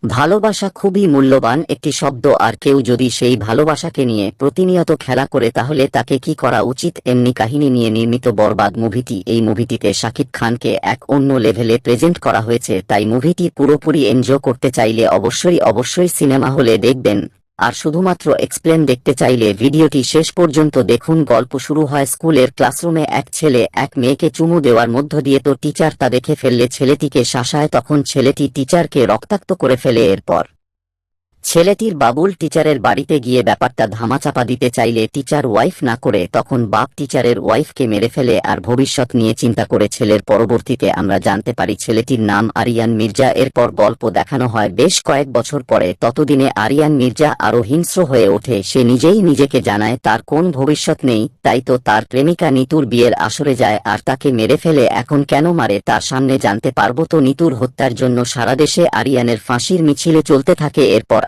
ভালোবাসা খুবই মূল্যবান একটি শব্দ, আর কেউ যদি সেই ভালোবাসাকে নিয়ে প্রতিনিয়ত খেলা করে তাহলে তাকে কি করা উচিত। এমনি কাহিনী নিয়ে নির্মিত বরবাদ মুভিটি, এই মুভিটিতে শাকিব খানকে এক অন্য লেভেলে প্রেজেন্ট করা হয়েছে, তাই মুভিটি পুরোপুরি এনজয় করতে চাইলে অবশ্যই সিনেমা হলে দেখবেন। আর শুধুমাত্র এক্সপ্লেন দেখতে চাইলে ভিডিওটি শেষ পর্যন্ত দেখুন। গল্প শুরু হয় স্কুলের ক্লাসরুমে এক ছেলে এক মেয়েকে চুমু দেওয়ার মধ্য দিয়ে, তো টিচার তা দেখে ফেললে ছেলেটিকে শাসায়। তখন ছেলেটি টিচারকে রক্তাক্ত করে ফেলে। এরপর ছেলেটির বাবুল টিচারের বাড়িতে গিয়ে ব্যাপারটা ধামাচাপা দিতে চাইলে টিচার ওয়াইফ না করে তখন বাপ টিচারের ওয়াইফকে মেরে ফেলে। আর ভবিষ্যৎ নিয়ে চিন্তা করে ছেলের পরবর্তীতে আমরা জানতে পারি ছেলেটির নাম আরিয়ান মির্জা। এরপর গল্প দেখানো হয় বেশ কয়েক বছর পরে। ততদিনে আরিয়ান মির্জা আরও হিংস্র হয়ে ওঠে। সে নিজেই নিজেকে জানায় তার কোন ভবিষ্যৎ নেই, তাই তো তার প্রেমিকা নিতুর বিয়ের আসরে যায় আর তাকে মেরে ফেলে। এখন কেন মারে তার সামনে জানতে পারবো। তো নিতুর হত্যার জন্য সারা দেশে আরিয়ানের ফাঁসির মিছিলে চলতে থাকে। এরপর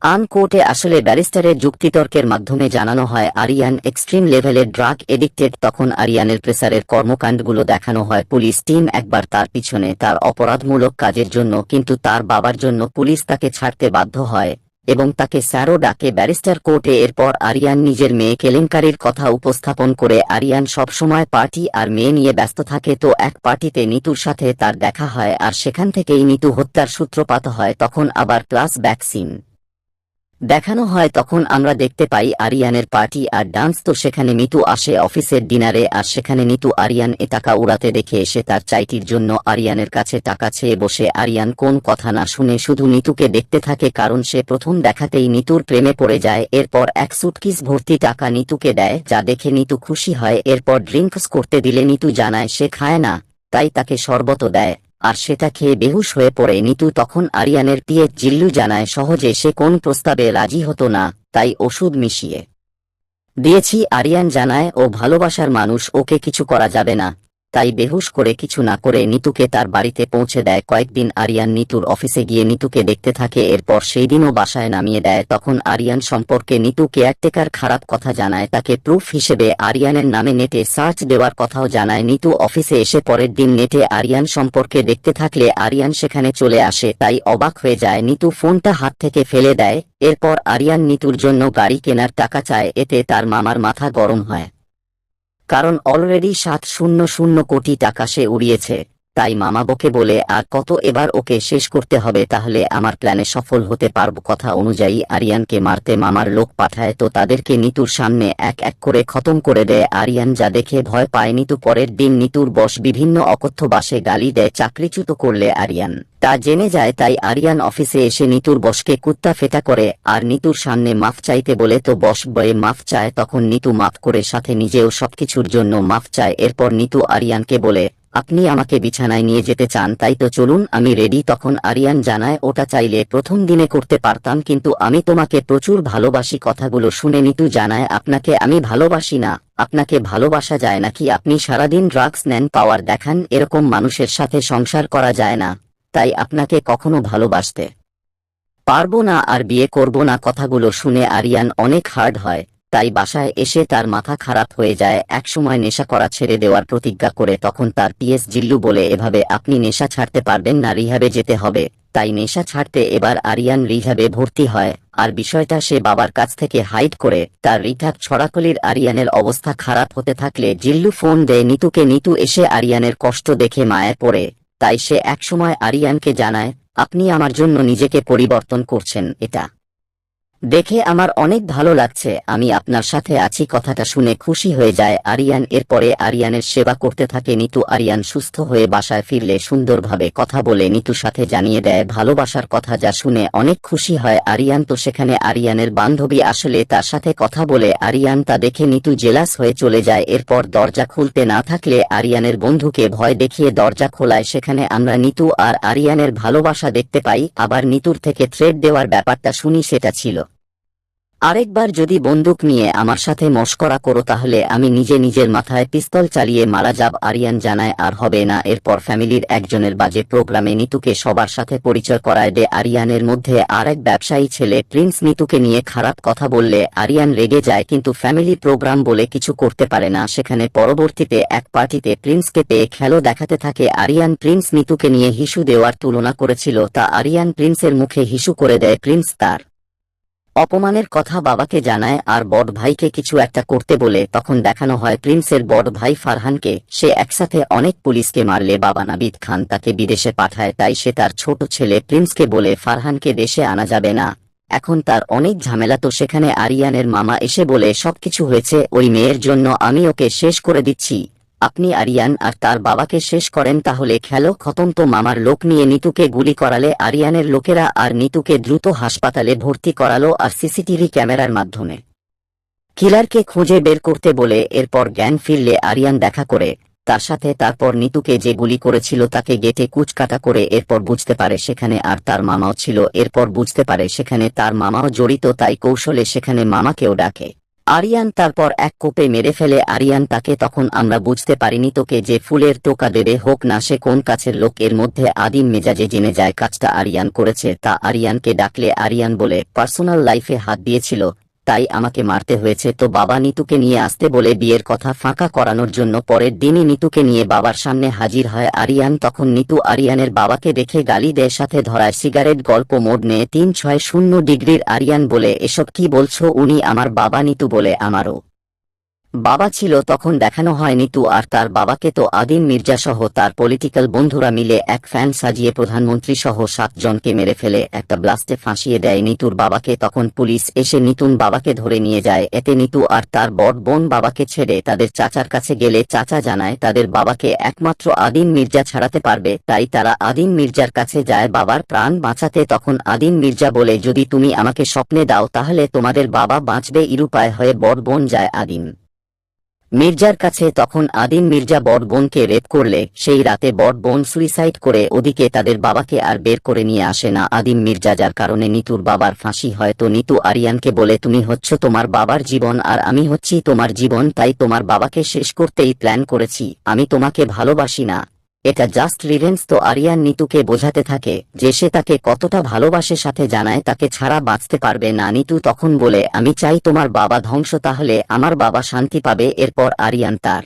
আন কোর্টে আসলে ব্যারিস্টারের যুক্তিতর্কের মাধ্যমে জানানো হয় আরিয়ান এক্সট্রিম লেভেলের ড্রাগ এডিক্টেড। তখন আরিয়ানের প্রেসারের কর্মকাণ্ডগুলো দেখানো হয়। পুলিশ টিম একবার তার পিছনে তার অপরাধমূলক কাজের জন্য, কিন্তু তার বাবার জন্য পুলিশ তাকে ছাড়তে বাধ্য হয় এবং তাকে স্যারও ডাকে ব্যারিস্টার কোর্টে। এরপর আরিয়ান নিজের মেয়ে কেলেঙ্কারির কথা উপস্থাপন করে। আরিয়ান সবসময় পার্টি আর মেয়ে নিয়ে ব্যস্ত থাকে। তো এক পার্টিতে নিতুর সাথে তার দেখা হয় আর সেখান থেকেই নিতু হত্যার সূত্রপাত হয়। তখন আবার ক্লাস ব্যাক সিন দেখানো হয়। তখন আমরা দেখতে পাই আরিয়ানের পার্টি আর ডান্স। তো সেখানে নিতু আসে অফিসের ডিনারে, আর সেখানে নিতু আরিয়ান টাকা উড়াতে দেখে এসে তার চাইটির জন্য আরিয়ানের কাছে টাকা চেয়ে বসে। আরিয়ান কোন কথা না শুনে শুধু নিতুকে দেখতে থাকে, কারণ সে প্রথম দেখাতেই নিতুর প্রেমে পড়ে যায়। এরপর এক সুটকিস ভর্তি টাকা নিতুকে দেয়, যা দেখে নিতু খুশি হয়। এরপর ড্রিঙ্কস করতে দিলে নিতু জানায় সে খায় না, তাই তাকে শরবত দেয়, আর সেটা খেয়ে বেহুশ হয়ে পড়ে নিতু। তখন আরিয়ানের পিয়ে জিল্লু জানায় সহজে সে কোন প্রস্তাবে রাজি হতো না, তাই ওষুধ মিশিয়ে দিয়েছি। আরিয়ান জানায় ও ভালোবাসার মানুষ, ওকে কিছু করা যাবে না, তাই বেহুশ করে কিছু না করে নিতুকে তার বাড়িতে পৌঁছে দেয়। কয়েকদিন আরিয়ান নিতুর অফিসে গিয়ে নিতুকে দেখতে থাকে। এরপর সেই দিনও বাসায় নামিয়ে দেয়। তখন আরিয়ান সম্পর্কে নিতু কেয়ারটেকার খারাপ কথা জানায়, তাকে প্রুফ হিসেবে আরিয়ানের নামে নেটে সার্চ দেওয়ার কথাও জানায়। নিতু অফিসে এসে পরের দিন নেটে আরিয়ান সম্পর্কে দেখতে থাকলে আরিয়ান সেখানে চলে আসে, তাই অবাক হয়ে যায়। নিতু ফোনটা হাত থেকে ফেলে দেয়। এরপর আরিয়ান নিতুর জন্য গাড়ি কেনার টাকা চায়। এতে তার মামার মাথা গরম হয়, কারণ অলরেডি 700 কোটি টাকা সে উড়িয়েছে। তাই মামা বকে বলে আর কত, এবার ওকে শেষ করতে হবে, তাহলে আমার প্ল্যানে সফল হতে পারবো। কথা অনুযায়ী আরিয়ানকে মারতে মামার লোক পাঠায়। তো তাদেরকে নিতুর সামনে এক এক করে খতম করে দেয় আরিয়ান, যা দেখে ভয় পায় নিতু। পরের দিন নিতুর বস বিভিন্ন অকথ্য ভাষে গালি দেয় চাকরিচ্যুত করলে আরিয়ান তা জেনে যায়। তাই আরিয়ান অফিসে এসে নিতুর বসকে কুত্তা ফেটা করে আর নিতুর সামনে মাফ চাইতে বলে। তো বস বয়ে মাফ চায়। তখন নিতু মাফ করে সাথে নিজেও সবকিছুর জন্য মাফ চায়। এরপর নিতু আরিয়ানকে বলে আপনি আমাকে বিছানায় নিয়ে যেতে চান, তাই তো চলুন আমি রেডি। তখন আরিয়ান জানায় ওটা চাইলে প্রথম দিনে করতে পারতাম, কিন্তু আমি তোমাকে প্রচুর ভালোবাসি। কথাগুলো শুনে নিতু জানায় আপনাকে আমি ভালোবাসি না, আপনাকে ভালোবাসা যায় নাকি? আপনি সারাদিন ড্রাগস নেন, পাওয়ার দেখান, এরকম মানুষের সাথে সংসার করা যায় না, তাই আপনাকে কখনো ভালোবাসতে পারবো না আর বিয়ে করব না। কথাগুলো শুনে আরিয়ান অনেক হার্ড হয়, তাই বাসায় এসে তার মাথা খারাপ হয়ে যায়। একসময় নেশা করা ছেড়ে দেওয়ার প্রতিজ্ঞা করে। তখন তার পিএস জিল্লু বলে এভাবে আপনি নেশা ছাড়তে পারবেন না, রিহ্যাবে যেতে হবে। তাই নেশা ছাড়তে এবার আরিয়ান রিহ্যাবে ভর্তি হয়। আর বিষয়টা সে বাবার কাছ থেকে হাইড করে। তার রিহ্যাব ছড়াকলির আরিয়ানের অবস্থা খারাপ হতে থাকলে জিল্লু ফোন দেয় নিতুকে। নিতু এসে আরিয়ানের কষ্ট দেখে মায়ায় পড়ে, তাই সে একসময় আরিয়ানকে জানায় আপনি আমার জন্য নিজেকে পরিবর্তন করছেন, এটা দেখে আমার অনেক ভালো লাগছে, আমি আপনার সাথে আছি। কথাটা শুনে খুশি হয়ে যায় আরিয়ান। এরপরে আরিয়ানের সেবা করতে থাকে নিতু। আরিয়ান সুস্থ হয়ে বাসায় ফিরলে সুন্দরভাবে কথা বলে নিতুর সাথে জানিয়ে দেয় ভালোবাসার কথা, যা শুনে অনেক খুশি হয় আরিয়ান। তো সেখানে আরিয়ানের বান্ধবী আসলে তার সাথে কথা বলে। আরিয়ান তা দেখে নিতু জেলাস হয়ে চলে যায়। এরপর দরজা খুলতে না থাকলে আরিয়ানের বন্ধুকে ভয় দেখিয়ে দরজা খোলায়। সেখানে আমরা নিতু আর আরিয়ানের ভালোবাসা দেখতে পাই। আবার নিতুর থেকে থ্রেড দেওয়ার ব্যাপারটা শুনি, সেটা ছিল আরেকবার যদি বন্দুক নিয়ে আমার সাথে মশকরা করো তাহলে আমি নিজের মাথায় পিস্তল চালিয়ে মারা যাব, আরিয়ান জানায়। আর হবে না। এরপর ফ্যামিলির একজনের বাজে প্রোগ্রামে নিতুকে সবার সাথে পরিচয় করায় দেয় আরিয়ানের। মধ্যে আরেক ব্যবসায়ী ছেলে প্রিন্স নিতুকে নিয়ে খারাপ কথা বললে আরিয়ান রেগে যায়, কিন্তু ফ্যামিলি প্রোগ্রাম বলে কিছু করতে পারে না। সেখানে পরবর্তীতে এক পার্টিতে প্রিন্সকে পেয়ে খেলো দেখাতে থাকে আরিয়ান। প্রিন্স নিতুকে নিয়ে হিসু দেওয়ার তুলনা করেছিল, তা আরিয়ান প্রিন্সের মুখে হিসু করে দেয়। প্রিন্স তার অপমানের কথা বাবাকে জানায় আর বড় ভাইকে কিছু একটা করতে বলে। তখন দেখানো হয় প্রিন্সের বড় ভাই ফারহানকে। সে একসাথে অনেক পুলিশকে মারলে বাবা নাবিদ খান তাকে বিদেশে পাঠায়, তাই সে তার ছোট ছেলে প্রিন্সকে বলে ফারহানকে দেশে আনা যাবে না, এখন তার অনেক ঝামেলা। তো সেখানে আরিয়ানের মামা এসে বলে সবকিছু হয়েছে ওই মেয়ের জন্য, আমি ওকে শেষ করে দিচ্ছি, আপনি আরিয়ান আর তার বাবাকে শেষ করেন তাহলে খেলো খতম। তো মামার লোক নিয়ে নিতুকে গুলি করালে আরিয়ানের লোকেরা আর নিতুকে দ্রুত হাসপাতালে ভর্তি করালো আর সিসিটিভি ক্যামেরার মাধ্যমে কিলারকে খুঁজে বের করতে বলে। এরপর জ্ঞান ফিরলে আরিয়ান দেখা করে তার সাথে। তারপর নিতুকে যে গুলি করেছিল তাকে গেটে কুচকাটা করে এরপর বুঝতে পারে সেখানে আর তার মামাও ছিল। এরপর বুঝতে পারে সেখানে তার মামাও জড়িত, তাই কৌশলে সেখানে মামাকেও ডাকে আরিয়ান। তারপর এক কোপে মেরে ফেলে আরিয়ান তাকে। তখন আমরা বুঝতে পারিনি তোকে যে ফুলের টোকা দেবে হোক না সে কোন কাছের লোক। এর মধ্যে আদিম মেজাজে জেনে যায় কাজটা আরিয়ান করেছে, তা আরিয়ানকে ডাকলে আরিয়ান বলে পার্সোনাল লাইফে হাত দিয়েছিল তাই আমাকে মারতে হয়েছে। তো বাবা নিতুকে নিয়ে আসতে বলে বিয়ের কথা ফাঁকা করানোর জন্য পরের দিনই নিতুকে নিয়ে বাবার সামনে হাজির হয় আরিয়ান। তখন নিতু আরিয়ানের বাবাকে দেখে গালি দেয়, সাথে ধরায় সিগারেট। গল্প মোড় নেয় 360 ডিগ্রির। আরিয়ান বলে এসব কি বলছো, উনি আমার বাবা। নিতু বলে আমারও বাবা ছিল। তখন দেখানো হয় নিতু আর তার বাবাকে। তো আদিম মির্জা সহ তার পলিটিক্যাল বন্ধুরা মিলে এক ফ্যান সাজিয়ে প্রধানমন্ত্রী সহ 7 জনকে মেরে ফেলে একটা ব্লাস্টে ফাঁসিয়ে দেয় নিতুর বাবাকে। তখন পুলিশ এসে নিতুন বাবাকে ধরে নিয়ে যায়। এতে নিতু আর তার বড় বোন বাবাকে ছেড়ে তাদের চাচার কাছে গেলে চাচা জানায় তাদের বাবাকে একমাত্র আদিম মির্জা ছাড়াতে পারবে, তাই তারা আদিম মির্জার কাছে যায় বাবার প্রাণ বাঁচাতে। তখন আদিম মির্জা বলে যদি তুমি আমাকে স্বপ্নে দাও তাহলে তোমাদের বাবা বাঁচবে। ইরুপায় হয়ে বড় বোন যায় আদিম মির্জার কাছে। তখন আদিম মির্জা বড় বোনকে রেপ করলে সেই রাতে বড় বোন সুইসাইড করে। ওদিকে তাদের বাবাকে আর বের করে নিয়ে আসে না আদিম মির্জা, যার কারণে নিতুর বাবার ফাঁসি হয়। তো নিতু আরিয়ানকে বলে তুমি হচ্ছ তোমার বাবার জীবন আর আমি হচ্ছি তোমার জীবন, তাই তোমার বাবাকে শেষ করতেই প্ল্যান করেছি, আমি তোমাকে ভালোবাসি না, এটা জাস্ট রিভেঞ্জ। তো আরিয়ান নিতুকে বোঝাতে থাকে যে সে তাকে কতটা ভালোবাসে, সাথে জানায় তাকে ছাড়া বাঁচতে পারবে না। নিতু তখন বলে আমি চাই তোমার বাবা ধ্বংস, তাহলে আমার বাবা শান্তি পাবে। এরপর আরিয়ান তার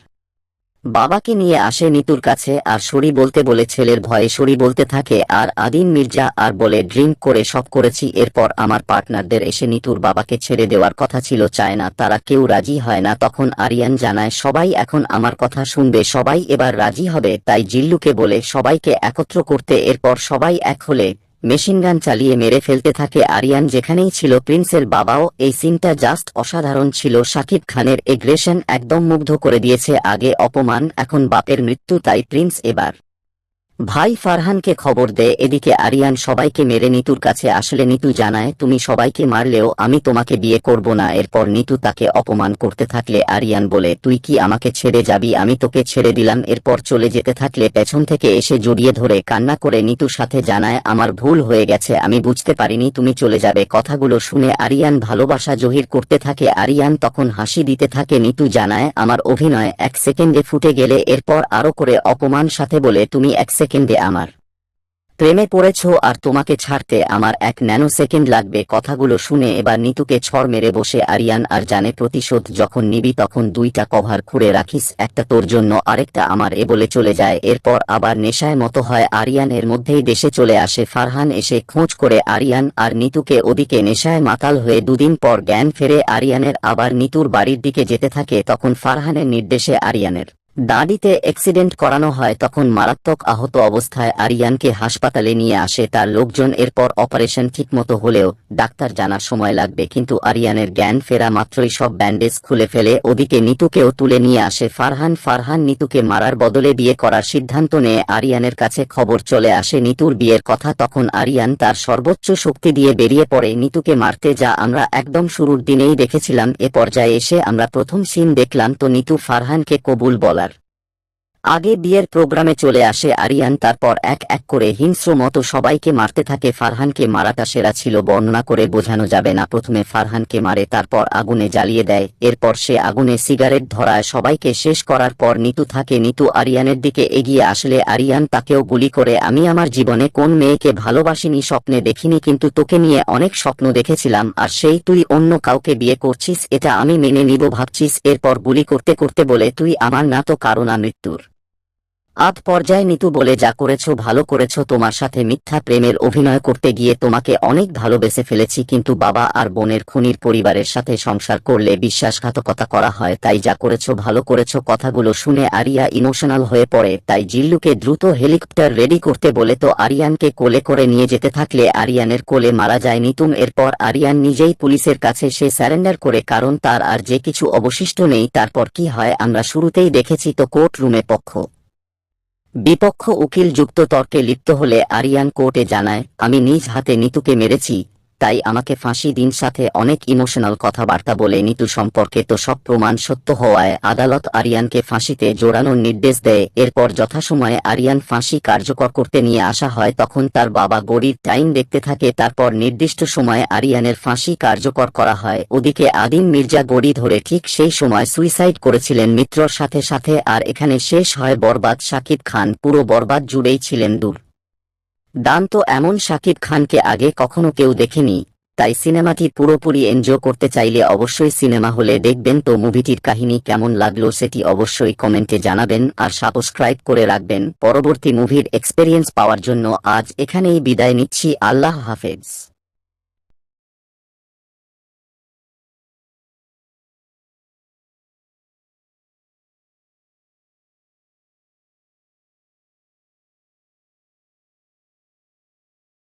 বাবাকে নিয়ে আসে নিতুর কাছে আর সরি বলতে বলে ছেলের ভয়ে সরি বলতে থাকে। আর আদিম মির্জা আর বলে ড্রিঙ্ক করে সব করেছি। এরপর আমার পার্টনারদের এসে নিতুর বাবাকে ছেড়ে দেওয়ার কথা ছিল, চায় না, তারা কেউ রাজি হয় না। তখন আরিয়ান জানায় সবাই এখন আমার কথা শুনবে, সবাই এবার রাজি হবে। তাই জিল্লুকে বলে সবাইকে একত্র করতে। এরপর সবাই এক হলে মেশিনগান চালিয়ে মেরে ফেলতে থাকে আরিয়ান। যেখানেই ছিল প্রিন্সের বাবাও। এই সিনটা জাস্ট অসাধারণ ছিল। শাকিব খানের এগ্রেশন একদম মুগ্ধ করে দিয়েছে। আগে অপমান, এখন বাপের মৃত্যু, তাই প্রিন্স এবার ভাই ফারহানকে খবর দেয়। এদিকে আরিয়ান সবাইকে মেরে নিতুর কাছে আসলে নিতু জানায় তুমি সবাইকে মারলেও আমি তোমাকে বিয়ে করব না। এরপর নিতু তাকে অপমান করতে থাকলে আরিয়ান বলে তুই কি আমাকে ছেড়ে যাবি, আমি তোকে ছেড়ে দিলাম। এরপর চলে যেতে থাকলে পেছন থেকে এসে জড়িয়ে ধরে কান্না করে নিতুর সাথে জানায় আমার ভুল হয়ে গেছে, আমি বুঝতে পারিনি তুমি চলে যাবে। কথাগুলো শুনে আরিয়ান ভালোবাসা জহির করতে থাকে। আরিয়ান তখন হাসি দিতে থাকে। নিতু জানায় আমার অভিনয় 1 সেকেন্ডে ফুটে গেলে। এরপর আরো করে অপমান, সাথে বলে তুমি 1 সেকেন্ডে আমার প্রেমে পড়েছ আর তোমাকে ছাড়তে আমার 1 ন্যানো সেকেন্ড লাগবে। কথাগুলো শুনে এবার নিতুকে ছড় মেরে বসে আরিয়ান আর জানে প্রতিশোধ যখন নিবি তখন 2টা কভার খুঁড়ে রাখিস, একটা তোর জন্য আরেকটা আমার, এ বলে চলে যায়। এরপর আবার নেশায় মতো হয় আরিয়ান। এর মধ্যেই দেশে চলে আসে ফারহান, এসে খোঁজ করে আরিয়ান আর নিতুকে। ওদিকে নেশায় মাতাল হয়ে 2 দিন পর জ্ঞান ফেরে আরিয়ানের। আবার নিতুর বাড়ির দিকে যেতে থাকে। তখন ফারহানের নির্দেশে আরিয়ানের দাঁড়িতে অ্যাক্সিডেন্ট করানো হয়। তখন মারাত্মক আহত অবস্থায় আরিয়ানকে হাসপাতালে নিয়ে আসে তার লোকজন। এরপর অপারেশন ঠিকমতো হলেও ডাক্তার জানার সময় লাগবে, কিন্তু আরিয়ানের জ্ঞান ফেরা মাত্রই সব ব্যান্ডেজ খুলে ফেলে। ওদিকে নিতুকেও তুলে নিয়ে আসে ফারহান। ফারহান নিতুকে মারার বদলে বিয়ে করার সিদ্ধান্ত নিয়ে আরিয়ানের কাছে খবর চলে আসে নিতুর বিয়ের কথা। তখন আরিয়ান তার সর্বোচ্চ শক্তি দিয়ে বেরিয়ে পড়ে নিতুকে মারতে, যা আমরা একদম শুরুর দিনেই দেখেছিলাম। এ পর্যায়ে এসে আমরা প্রথম সিন দেখলাম। তো নিতু ফারহানকে কবুল বলার আগে বিয়ের প্রোগ্রামে চলে আসে আরিয়ান, তারপর এক এক করে হিংস্র মতো সবাইকে মারতে থাকে। ফারহানকে মারাটা সেরা ছিল, বর্ণনা করে বোঝানো যাবে না। প্রথমে ফারহানকে মারে, তারপর আগুনে জ্বালিয়ে দেয়, এরপর সে আগুনে সিগারেট ধরায়। সবাইকে শেষ করার পর নিতু থাকে। নিতু আরিয়ানের দিকে এগিয়ে আসলে আরিয়ান তাকেও গুলি করে। আমি আমার জীবনে কোন মেয়েকে ভালোবাসিনি, স্বপ্নে দেখিনি, কিন্তু তোকে নিয়ে অনেক স্বপ্ন দেখেছিলাম, আর সেই তুই অন্য কাউকে বিয়ে করছিস, এটা আমি মেনে নিব ভাবছিস? এরপর গুলি করতে করতে বলে, তুই আমার না তো কারণ মৃত্যুর। আধ পর্যায়ে নিতু বলে, যা করেছো ভালো করেছো, তোমার সাথে মিথ্যা প্রেমের অভিনয় করতে গিয়ে তোমাকে অনেক ভালোবেসে ফেলেছি, কিন্তু বাবা আর বোনের খুনির পরিবারের সাথে সংসার করলে বিশ্বাসঘাতকতা করা হয়, তাই যা করেছো ভালো করেছো। কথাগুলো শুনে আরিয়া ইমোশনাল হয়ে পড়ে, তাই জিল্লুকে দ্রুত হেলিকপ্টার রেডি করতে বলে। তো আরিয়ানকে কোলে করে নিয়ে যেতে থাকলে আরিয়ানের কোলে মারা যায় নিতুম। এরপর আরিয়ান নিজেই পুলিশের কাছে সে স্যারেন্ডার করে, কারণ তার আর যে কিছু অবশিষ্ট নেই। তারপর কি হয় আমরা শুরুতেই দেখেছি। তো কোর্ট রুমে পক্ষ বিপক্ষ উকিল যুক্ত তর্কে লিপ্ত হলে আরিয়ান কোর্টে জানায়, আমি নিজ হাতে নিতুকে মেরেছি, তাই আমাকে ফাঁসি দিন। সাথে অনেক ইমোশনাল কথাবার্তা বলে নিতু সম্পর্কে তো সব প্রমাণ সত্য হওয়ায় আদালত আরিয়ানকে ফাঁসিতে জোড়ানোর নির্দেশ দেয়। এরপর যথাসময়ে আরিয়ান ফাঁসি কার্যকর করতে নিয়ে আসা হয়, তখন তার বাবা গড়ির টাইম দেখতে থাকে। তারপর নির্দিষ্ট সময়ে আরিয়ানের ফাঁসি কার্যকর করা হয়। ওদিকে আদিম মির্জা গড়ি ধরে ঠিক সেই সময় সুইসাইড করেছিলেন মিত্রর সাথে সাথে। আর এখানে শেষ হয় বরবাদ। শাকিব খান পুরো বরবাদ জুড়েই ছিলেন দুর্দান্ত, এমন শাকিব খানকে আগে কখনো কেউ দেখেনি। তাই সিনেমাটি পুরোপুরি এনজয় করতে চাইলে অবশ্যই সিনেমা হলে দেখবেন। তো মুভিটির কাহিনী কেমন লাগলো সেটি অবশ্যই কমেন্টে জানাবেন, আর সাবস্ক্রাইব করে রাখবেন পরবর্তী মুভির এক্সপেরিয়েন্স পাওয়ার জন্য। আজ এখানেই বিদায় নিচ্ছি, আল্লাহ হাফেজ।